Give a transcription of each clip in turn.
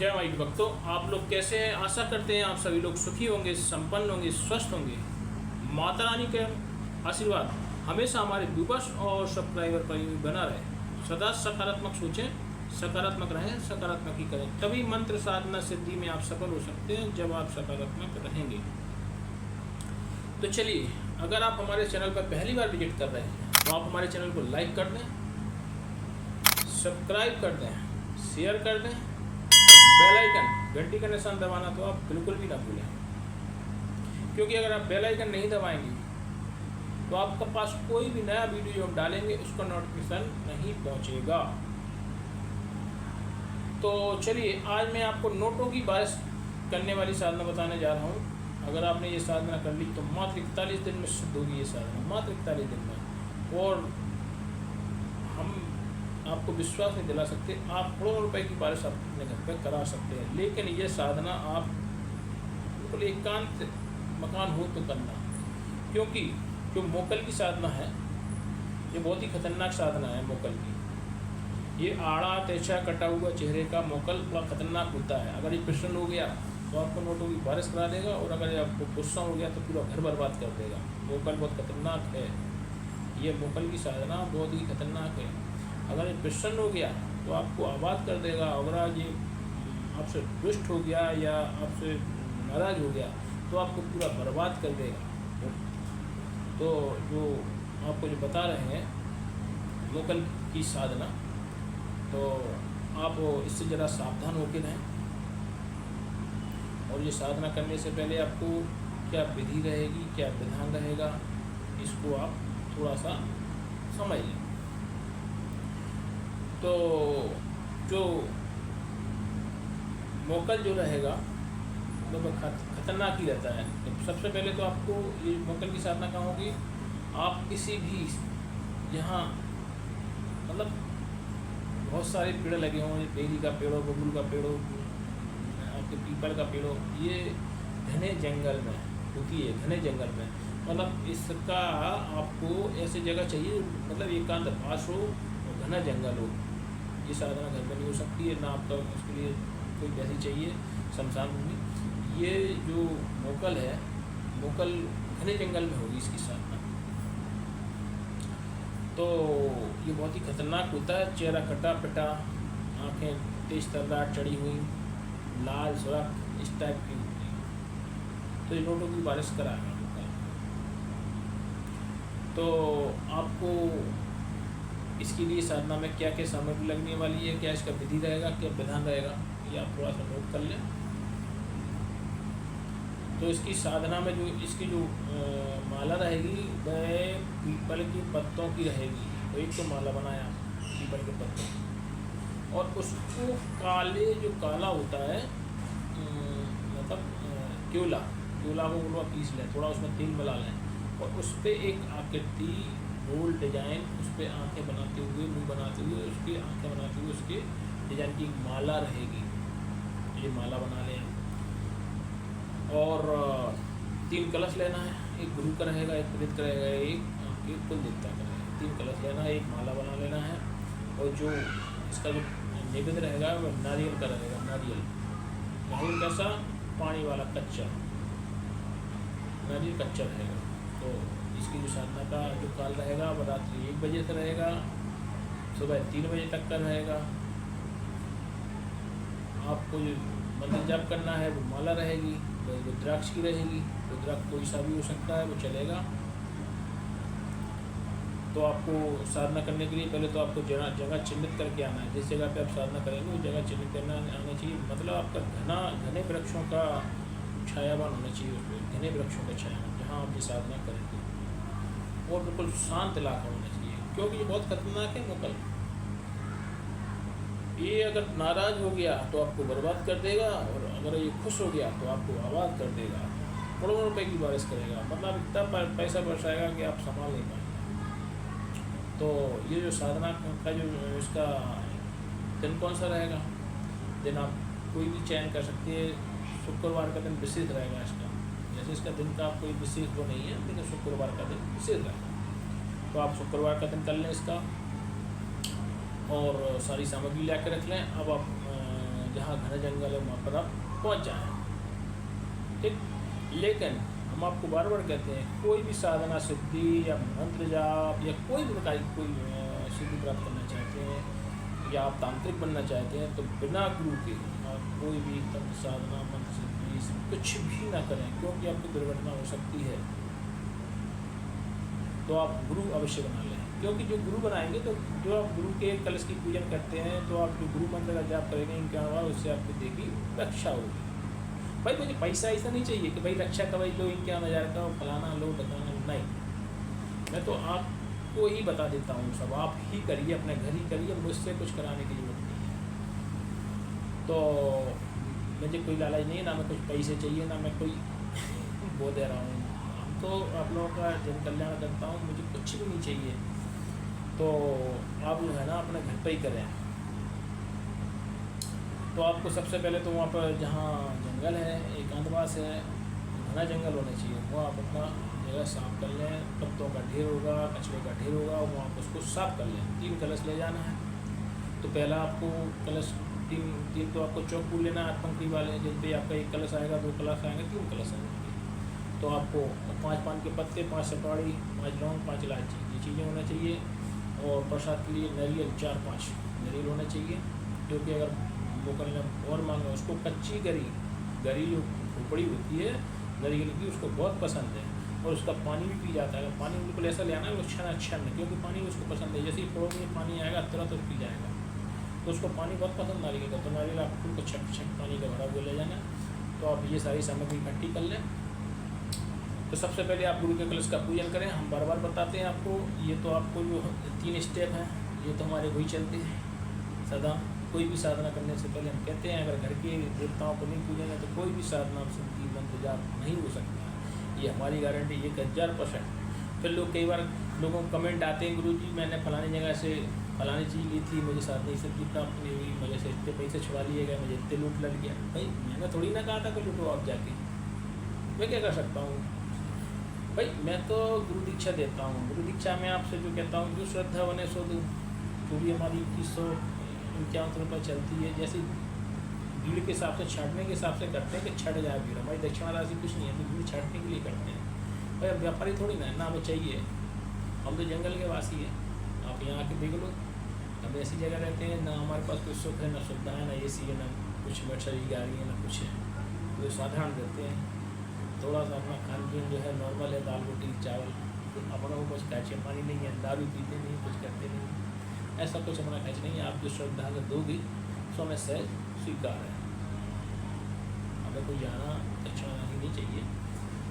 जय माई भक्तों, आप लोग कैसे हैं? आशा करते हैं आप सभी लोग सुखी होंगे, संपन्न होंगे, स्वस्थ होंगे। माता रानी के आशीर्वाद हमेशा हमारे व्यूवर्स और सब्सक्राइबर पर ही बना रहे। सदा सकारात्मक सोचें, सकारात्मक रहें, सकारात्मक ही करें। तभी मंत्र साधना सिद्धि में आप सफल हो सकते हैं, जब आप सकारात्मक रहेंगे। तो चलिए, अगर आप हमारे चैनल पर पहली बार विजिट कर रहे हैं तो आप हमारे चैनल को लाइक कर दें, सब्सक्राइब कर दें, शेयर कर दें, बेल आइकन घंटी का निशान दबाना तो आप बिल्कुल भी ना भूलें, क्योंकि अगर आप बेल आइकन नहीं दबाएंगे तो आपके पास कोई भी नया वीडियो जो हम डालेंगे उसका नोटिफिकेशन नहीं पहुंचेगा। तो चलिए, आज मैं आपको नोटों की बारिश करने वाली साधना बताने जा रहा हूँ। अगर आपने ये साधना कर ली तो मात्र 41 दिन में सिद्ध होगी ये साधना, मात्र 41 दिन में। और हम आपको विश्वास नहीं दिला सकते, आप करोड़ों रुपए की बारिश आप अपने घर पे करा सकते हैं, लेकिन ये साधना आप बिल्कुल एकांत मकान हो तो करना, क्योंकि जो मोकल की साधना है ये बहुत ही खतरनाक साधना है। मोकल की ये आड़ा तेजा कटा हुआ चेहरे का मोकल बड़ा खतरनाक होता है। अगर ये प्रसन्न हो गया तो आपको नोटों की बारिश करा देगा, और अगर आपको गुस्सा हो गया तो पूरा घर बर्बाद कर देगा। मोकल बहुत खतरनाक है, ये मोकल की साधना बहुत ही खतरनाक है। अगर ये प्रसन्न हो गया तो आपको आबाद कर देगा। अगर ये आपसे दुष्ट हो गया या आपसे नाराज हो गया तो आपको पूरा बर्बाद कर देगा। तो जो आपको जो बता रहे हैं मोकल की साधना, तो आप इससे ज़रा सावधान होकर रहें। और ये साधना करने से पहले आपको क्या विधि रहेगी, क्या विधान रहेगा, इसको आप थोड़ा सा समझ लें। तो जो मोकल जो रहेगा मतलब खतरनाक ही रहता है। तो सबसे पहले तो आपको ये मोकल की साधना कहाँ होगी, आप किसी भी यहाँ मतलब बहुत सारे पेड़ लगे हों, बेली का पेड़ हो, बबूल का पेड़ हो, आपके पीपल का पेड़ हो, ये घने जंगल में होती है। घने जंगल में मतलब इसका आपको ऐसी जगह चाहिए, मतलब एकांत वास हो और घना जंगल हो। ये साधना घर में नहीं हो सकती है, ना आपका उसके लिए कोई वैसी चाहिए शमशान भूमि। ये जो मोकल है, मोकल घने जंगल में होगी इसकी साधना। तो ये बहुत ही खतरनाक होता है। चेहरा कटा पिटा, आँखें तेज तर्राट चढ़ी हुई, लाल सुरख इस टाइप की होती है। तो ये नोटों की बारिश कराएगा मोकल। तो आपको इसके लिए साधना में क्या क्या सामग्री लगने वाली है, क्या इसका विधि रहेगा, क्या विधान रहेगा, ये आप थोड़ा सा नोट कर लें। तो इसकी साधना में जो इसकी जो माला रहेगी वह पीपल के पत्तों की रहेगी। तो एक तो माला बनाया पीपल के पत्तों की, और उसको काले जो काला होता है मतलब क्योला को उलवा पीस लें, थोड़ा उसमें तेल मिला लें, और उस पर एक आकृति गोल डिजाइन, उस पर आँखें बनाते हुए, मुँह बनाते हुए, उसकी आँखें बनाते हुए उसके डिजाइन की माला रहेगी। ये माला बना लें। और 3 कलश लेना है, एक गुरु का रहेगा, एक पवित्र का रहेगा, एक आपके कुल देवता का रहेगा। 3 कलश लेना है, एक माला बना लेना है। और जो इसका जो नैवेद्य रहेगा वह नारियल का रहेगा। नारियल कैसा, पानी वाला कच्चा नारियल कच्चा रहेगा। तो इसकी जो साधना का जो काल रहेगा वह रात्रि 1 बजे से रहेगा, सुबह 3 बजे तक का रहेगा। आपको जो मंत्र जाप करना है वो माला रहेगी, वो रुद्राक्ष की रहेगी। रुद्राक्ष कोई सा भी हो सकता है, वो चलेगा। तो आपको साधना करने के लिए पहले तो आपको जगह चिन्हित करके आना है। जिस जगह पे आप साधना करेंगे वो जगह चिन्हित करना आना चाहिए। मतलब आपका घने वृक्षों का छायावान होना चाहिए, उसमें घने वृक्षों का छायावान जहाँ आप ये साधना करेंगे, और बिल्कुल शांत इलाका होना चाहिए, क्योंकि ये बहुत खतरनाक है मोकल। ये अगर नाराज हो गया तो आपको बर्बाद कर देगा, और अगर ये खुश हो गया तो आपको आबाद कर देगा। करोड़ों रुपए की बारिश करेगा, मतलब इतना पैसा बरसाएगा कि आप संभाल नहीं पाएंगे। तो ये जो साधना का जो इसका दिन कौन सा रहेगा, दिन आप कोई भी चयन कर सकते हैं। शुक्रवार का दिन विशेष रहेगा इसका। जैसे इसका दिन का कोई विशेष वो नहीं है, लेकिन शुक्रवार का दिन विशेष रहेगा। तो आप शुक्रवार का दिन कर लें इसका, और सारी सामग्री ला के रख लें। अब आप जहाँ घना जंगल है वहाँ पर आप पहुँच जाएँ। ठीक, लेकिन हम आपको बार बार कहते हैं कोई भी साधना सिद्धि या मंत्र जाप या कोई भी प्रकार की कोई सिद्धि प्राप्त करना चाहते हैं या आप तांत्रिक बनना चाहते हैं तो बिना गुरु के आप कोई भी तंत्र साधना मंत्र सिद्धि कुछ भी ना करें, क्योंकि आपको दुर्घटना हो सकती है। तो आप गुरु अवश्य बना लें, क्योंकि जो गुरु बनाएंगे तो जो आप गुरु के कलश की पूजन करते हैं तो आप जो गुरु मंत्र का जाप करेंगे क्या होगा, उससे आपकी देखी रक्षा होगी। भाई मुझे पैसा ऐसा नहीं चाहिए कि भाई रक्षा कवच लो 51,000 का फलाना लो ढकाना, नहीं। मैं तो आपको ही बता देता हूँ, सब आप ही करिए, अपने घर ही करिए, मुझसे कुछ कराने की जरूरत नहीं है। तो मुझे कोई लालच नहीं है, ना मैं कुछ पैसे चाहिए, ना मैं कोई वो दे रहा हूँ। हम तो आप लोगों का जन कल्याण करता हूँ, मुझे कुछ भी नहीं चाहिए। तो आप जो है ना अपने घर पर ही करें। तो आपको सबसे पहले तो वहाँ पर जहाँ जंगल है, एकांतवास है, घना जंगल होना चाहिए, वो आप अपना जगह साफ़ कर लें। पत्तों का ढेर होगा, कचरे का ढेर होगा, वहाँ आप उसको साफ़ कर लें। 3 कलश ले जाना है। तो पहला आपको कलश तीन तो आपको चौक फूल लेना है, 8 पंखुड़ी वाले, जिन पे आपका 1 कलश आएगा, 2 कलश आएंगे, 3 कलश आएंगे। तो आपको 5 पान के पत्ते, 5 सुपारी, 5 लौंग, 5 इलायची, ये चीज़ें होना चाहिए। और प्रसाद के लिए नारियल 4-5 नारियल होना चाहिए, क्योंकि अगर वो करना और मांगा उसको कच्ची गरी जो खोपड़ी होती है नारियल की, उसको बहुत पसंद है और उसका पानी भी पी जाता है। अगर पानी बिल्कुल ऐसा ले आना है वो छन, क्योंकि पानी उसको पसंद है। जैसे ही फोड़ों में पानी आएगा तुरंत पी जाएगा, तो उसको पानी बहुत पसंद नारियल का। तो नारियल आपको उनको छक पानी का भरा हुआ ले जाना। तो आप ये सारी सामग्री इकट्ठी कर लें। तो सबसे पहले आप गुरु के कलश का पूजन करें। हम बार बार बताते हैं आपको, ये तो आपको जो 3 स्टेप हैं ये तो हमारे वही चलते हैं सदा। कोई भी साधना करने से पहले हम कहते हैं अगर घर के देवताओं को नहीं पूजेंगे तो कोई भी साधना सिद्धि मंत्र जाप नहीं हो सकता। ये हमारी गारंटी 1000%। फिर लोग कई बार लोगों को कमेंट आते हैं, गुरुजी मैंने फलानी जगह से फलानी चीज़ ली थी, मुझे साधना सिद्धि प्राप्त नहीं हुई, मुझे से इतने पैसे छुड़ा लिए गए, मुझे इतने लूट लग गया। भाई मैंने थोड़ी ना कहा था कि लूटो आप जाके, मैं क्या कर सकता हूँ। भाई मैं तो गुरु दीक्षा देता हूँ। गुरु दीक्षा में आपसे जो कहता हूँ, जो श्रद्धा बने सो दो। जो भी हमारी 2151 रुपये चलती है, जैसे भीड़ के हिसाब से, छाटने के हिसाब से करते हैं कि छट जाए भीड़। हमारी दक्षिणा राशि कुछ नहीं है, तो भीड़ छाटने के लिए करते हैं। भाई अब व्यापारी थोड़ी ना है, ना हमें चाहिए, हम तो जंगल के वासी हैं। आप यहाँ आके देख लो, हम ऐसी जगह रहते हैं, ना हमारे पास कोई सुख है, ना सुविधा है, ना AC है, ना कुछ मछली गाड़ी है, ना कुछ है। तो साधारण रहते हैं। थोड़ा सा अपना खान पीन जो है नॉर्मल है, दाल रोटी चावल। अपना को कुछ कैचे पानी नहीं है, दारू पीते नहीं, कुछ करते नहीं, ऐसा कुछ हमारा कैच नहीं है। आप जो श्रद्धा से दोगी सो हमें सहज स्वीकार है। हमें कोई जाना दक्षिणा नहीं चाहिए।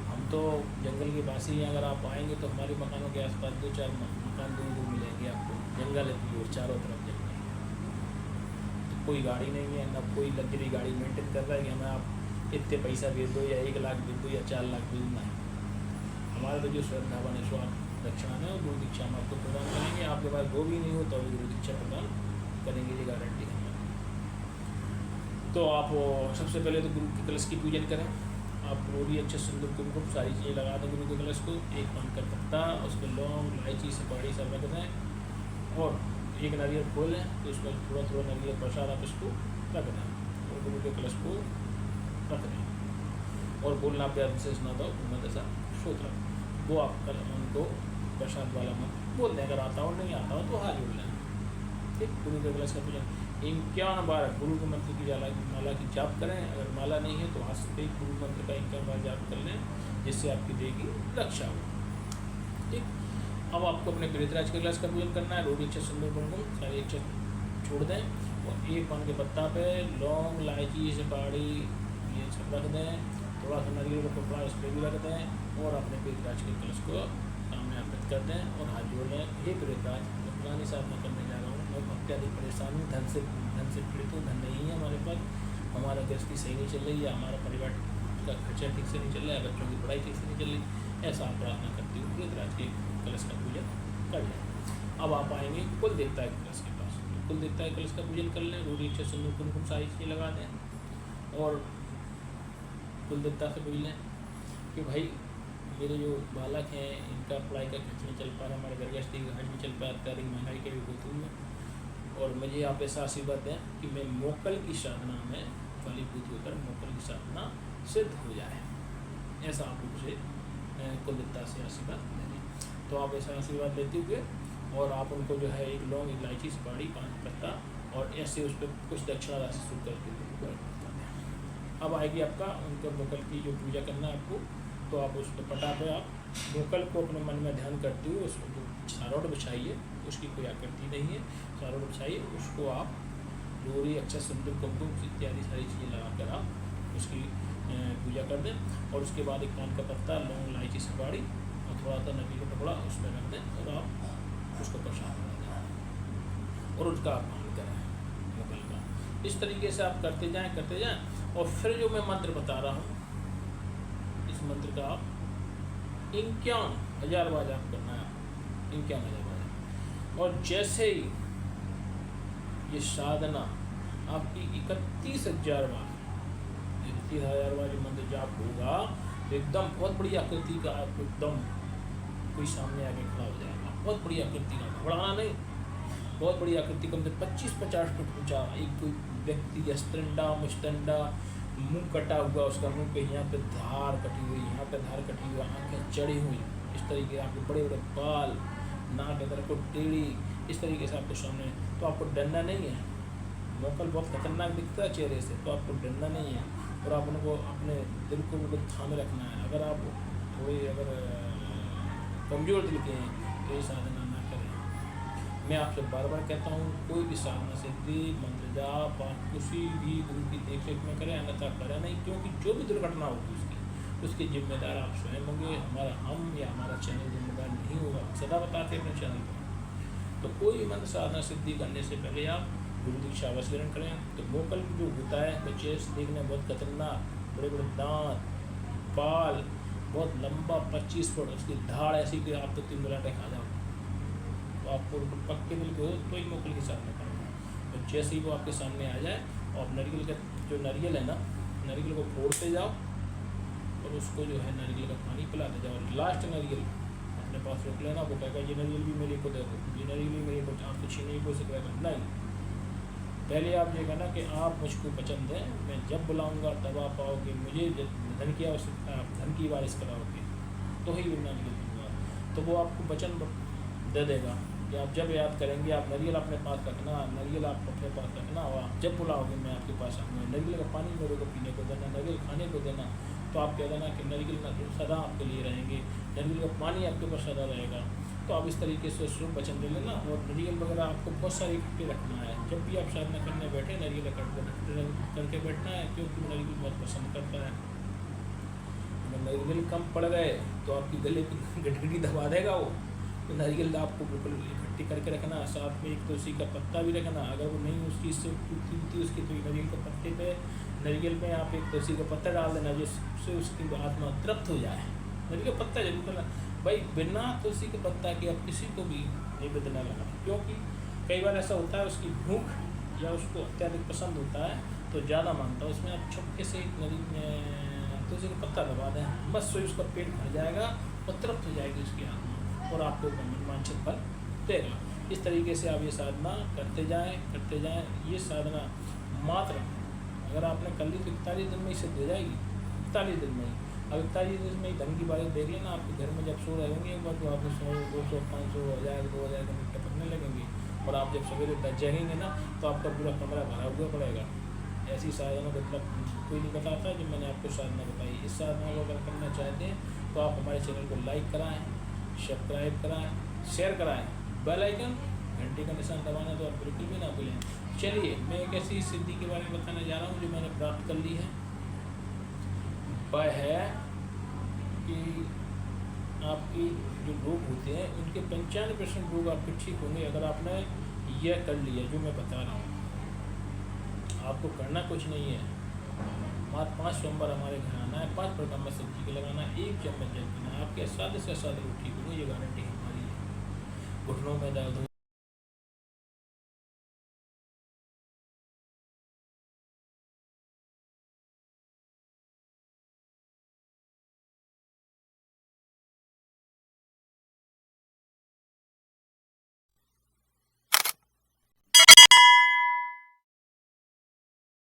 हम तो जंगल के वासी हैं। अगर आप आएंगे तो हमारे मकानों के आसपास 2-4 मकान दूर मिलेंगे आपको। जंगल है और चारों तरफ जंगल। तो कोई गाड़ी नहीं है, ना कोई लग्जरी गाड़ी मेंटेन कर रहा है कि हमें आप इतने पैसा भेज दो या 1 लाख भेज दो या 4 लाख भेज दो। हमारे तो जो श्रद्धा बने सो आप दक्षिणा में और गुरु दीक्षा हम आपको प्रदान करेंगे। आपके पास वो भी नहीं हो तो अभी गुरु दीक्षा प्रदान करेंगे, ये गारंटी है हमारी। तो आप सबसे पहले तो गुरु के कलश की पूजन करें। आप रोड़ी अच्छे सुंदर कुमकुम सारी चीज़ें लगा दें गुरु के कलश को। 1 पान का पत्ता, उसमें लौंग इलायची सुपारी सब रख दें और 1 नारियल खोल लें। तो उसमें थोड़ा थोड़ा नारियल प्रसाद आप इसको रख दें और गुरु के कलश को रख दें। और बोलना प्यार विशेष ना दो ऐसा सूत्र वो आप कल उनको प्रसाद वाला मत बोल दें। अगर आता हो नहीं आता हो तो हाथ जोड़ लें। ठीक, गुरु के कलश का पूजन 51 बार गुरु के मंत्र की माला की जाप करें। अगर माला नहीं है तो आज से गुरु मंत्र का 51 बार जाप कर लें, जिससे आपकी देह की रक्षा हो। ठीक, अब आपको अपने प्रेतराज के कलश का पूजन करना है। रोटी अच्छे सुंदर कुमकुम सारी अच्छे छोड़ दें और 1 पान के पत्ता पे लौंग इलायची सुपारी ये सब रख दें। थोड़ा सा नारियल का टुकड़ा उस पर भी रख दें और अपने प्रेतराज के कलश को सामने अर्पित कर दें और हाथ जोड़ लें। हे प्रेतराज, मैं पुरानी साधना करने जा रहा हूँ, मैं अत्यधिक परेशान हूँ, धन से पीड़ित हूँ, धन नहीं है हमारे पास, हमारा गृहस्थी सही नहीं चल रही है, हमारा परिवार का खर्चा ठीक से नहीं चल रहा है, बच्चों की पढ़ाई ठीक से नहीं चल रही। ऐसा आप प्रार्थना करती हूँ, प्रेतराज के कलश का पूजन कर लें। अब आप आएंगे कुल देवता के कलश के पास, कुल देवता के कलश का पूजन कर लें। रोटी अच्छे सुंदर कुमकुम सारी चीज़ें लगा दें और कुल देवता से पूछ लें कि भाई मेरे जो बालक हैं इनका पढ़ाई का खर्च नहीं चल पा रहा, हमारे घर गृहस्थी का खर्च नहीं चल पा रहा, अत्यधिक महंगाई के भी होती है और मुझे आप ऐसा आशीर्वाद दें कि मैं मोकल की साधना में फलीभूत होकर मोकल की साधना सिद्ध हो जाए, ऐसा आप मुझे कुलदेवता से आशीर्वाद देंगे। तो आप ऐसा आशीर्वाद लेते हुए और आप उनको जो है एक लौंग, इलायची, सुपारी, 5 पत्ता और ऐसे उस पर कुछ दक्षिणा राशि शुरू करके अब आएगी आपका उनके मोकल की जो पूजा करना है आपको, तो आप उस पर पटा पे आप मोकल को अपने मन में ध्यान करते हुए उसको जो सारोट बिछाइए, उसकी कोई आकृति नहीं है, सारोट बिछाइए, उसको आप डोरी, अक्षत, सिंदूर, कुमकुम इत्यादि सारी चीज़ें लगा कर आप उसकी पूजा कर दें। और उसके बाद एक पान का पत्ता, लौंग, इलायची, सुपारी और थोड़ा सा नकली का टुकड़ा उसमें रख दें और आप उसको प्रसाद बना दें और उसका अपमान करें मोकल का। इस तरीके से आप करते जाएं और फिर जो मैं मंत्र बता रहा हूँ, इस मंत्र का आप 51,000 बार आप करना है, 51,000 बार। और जैसे ही ये साधना आपकी 31,000 बार, 31,000 बार ये मंत्र जाप होगा तो एकदम बहुत बड़ी आकृति का आपको एकदम कोई सामने आके खड़ा हो जाएगा, बहुत बड़ी आकृति का, घबराना नहीं, बहुत बड़ी आकृति, कम से 25-50 फुट ऊंचा एक कोई व्यक्ति, स्टंडा मुस्टंडा, मुंह कटा हुआ, उसका मुंह पे यहाँ पे धार कटी हुई, यहाँ पे धार कटी हुई, आँखें चढ़ी हुई, इस तरीके आपके बड़े बड़े बाल, नाक इधर को टेढ़ी, इस तरीके से आपके सामने, तो आपको डरना नहीं है। मोकल बहुत खतरनाक दिखता है चेहरे से, तो आपको डरना नहीं है और आप उनको अपने दिल को बिल्कुल थामे रखना है। अगर आप थोड़ी कमज़ोर दिल के हैं तो ये साधना ना करें। मैं आपसे बार बार कहता हूँ, कोई भी साधना सिद्धि, मंत्र जाप आप किसी भी गुरु की देख रेख में करें, अन्यथा करें नहीं, क्योंकि जो भी दुर्घटना होगी उसकी जिम्मेदार आप स्वयं होंगे, हम या हमारा चैनल जिम्मेदार नहीं होगा, सदा बताते हैं अपने चैनल पर। तो कोई भी मंत्र साधना सिद्धि करने से पहले आप गुरु दीक्षा अवश्य ग्रहण करें। तो मोकल जो होता है वो चेहरे से देखने बहुत खतरनाक, बड़े बड़े दांत, बाल, बहुत लंबा 25 फुट, उसकी धाड़ ऐसी कि आप तो 3 मिनट खा जाओ, तो आपको पक्के दिल के हो तो ही मोकल के सामने करना। तो जैसे ही वो आपके सामने आ जाए और नारियल का जो नारियल है ना, नारियल को फोड़ते जाओ और उसको जो है नारियल का पानी पिलाते जाओ। लास्ट नारियल अपने पास रख लेना, वो कहेगा ये नारियल भी मेरे को दे दो, ये नारियल भी मेरे को, आप तो छीने को सकता नहीं। पहले आप ये कहना कि आप मुझको पसंद है, मैं जब बुलाऊंगा तब आप आओगे, मुझे धन की आवश्यकता, आप धन की बारिश कराओगे तो ही नारियल दूँगा। तो वो आपको वचन दे देगा कि आप जब याद करेंगे, आप नारियल अपने पास रखना, नारियल आप अपने पास रखना और आप जब बुलाओगे मैं आपके पास आऊँगा। नारियल का पानी मेरे को पीने को देना, नारियल खाने को देना, तो आप कह देना कि नारियल सदा आपके लिए रहेंगे, नारियल का पानी आपके पास सदा रहेगा। तो आप इस तरीके से शुभ वचन ले लेना और नारियल वगैरह आपको बहुत सारे इकट्ठे रखना है। जब भी आप साधना करने बैठे नारियल करके बैठना है, क्योंकि नारियल बहुत पसंद करता है। अगर नारियल कम पड़ गए तो आपकी गले की गठगड़ी दबा देगा वो, तो नारियल आपको बिल्कुल इकट्ठी करके रखना। साथ में एक तुलसी का पत्ता भी रखना, अगर वो नहीं उस चीज़ से टूटती उसकी, तो नारियल के पत्ते पे, नारियल में आप एक तुलसी का पत्ता डाल देना जिससे उसकी आत्मा तृप्त हो जाए। नारियल का पत्ता जरूर करना भाई, बिना तुलसी के पत्ता के आप किसी को भी निवेदन न लगाना, क्योंकि कई बार ऐसा होता है उसकी भूख या उसको अत्यधिक पसंद होता है तो ज़्यादा मांगता है, उसमें आप छुपके से एक तुलसी का पत्ता दबा दें, बस तो उसका पेट भर जाएगा और तृप्त हो जाएगी उसकी आत्मा और आपको मनवांछित फल देगा। इस तरीके से आप ये साधना करते जाएं। ये साधना मात्र अगर आपने कर ली तो 41 दिन में ही सिद्ध हो जाएगी, 41 दिन में ही। अब 41 दिन में ही धन की बारिश देख लेना, आपके घर में जब सो रहेंगे एक बार तो आपको 100, 200, 500, 1000, 2000 के नोट टपकने लगेंगे और आप जब सवेरे जगेंगे ना तो आपका पूरा कमरा भरा हुआ पड़ेगा। ऐसी साधना मतलब कोई नहीं बताता जो मैंने आपको साधना बताई। इस साधना को अगर करना चाहते हैं तो आप हमारे चैनल को लाइक कराएँ, सब्सक्राइब कराएँ, शेयर कराएँ, बेल आइकन घंटे का निशान दबाना तो आप बिल्कुल भी ना भूलें। चलिए मैं एक ऐसी सिद्धि के बारे में बताने जा रहा हूँ जो मैंने प्राप्त कर ली है। वह है कि आपकी जो रोग होते हैं उनके 95% रोग आपके ठीक होंगे अगर आपने यह कर लिया जो मैं बता रहा हूँ। आपको करना कुछ नहीं है, मात्र 5 सोमवार हमारे घर आना है, 5 प्रकार में सब्जी के लगाना, 1 चम्मच जल पीना, आपके सादे से सादे रोग ठीक होंगे, ये गारंटी हमारी है। घुटनों में दर्द हो,